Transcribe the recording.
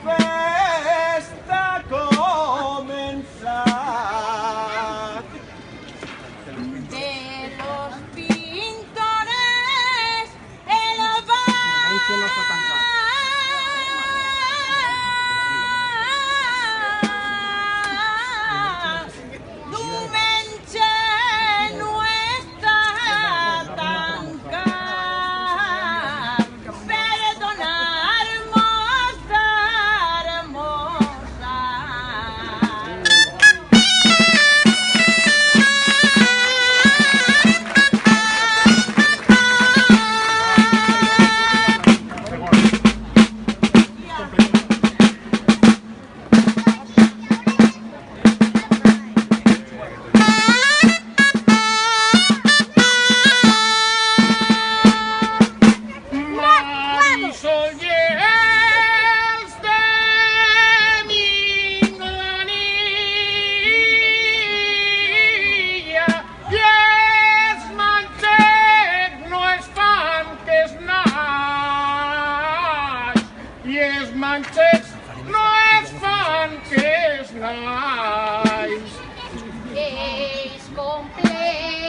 festa comenzar. De los pintores el Dumenche no está tan car. Perdonar moza hermosa. Marisol llels de Minglanilla i els manxets no es fan que es naix i els manxets no es fan que es naix. Es complejo.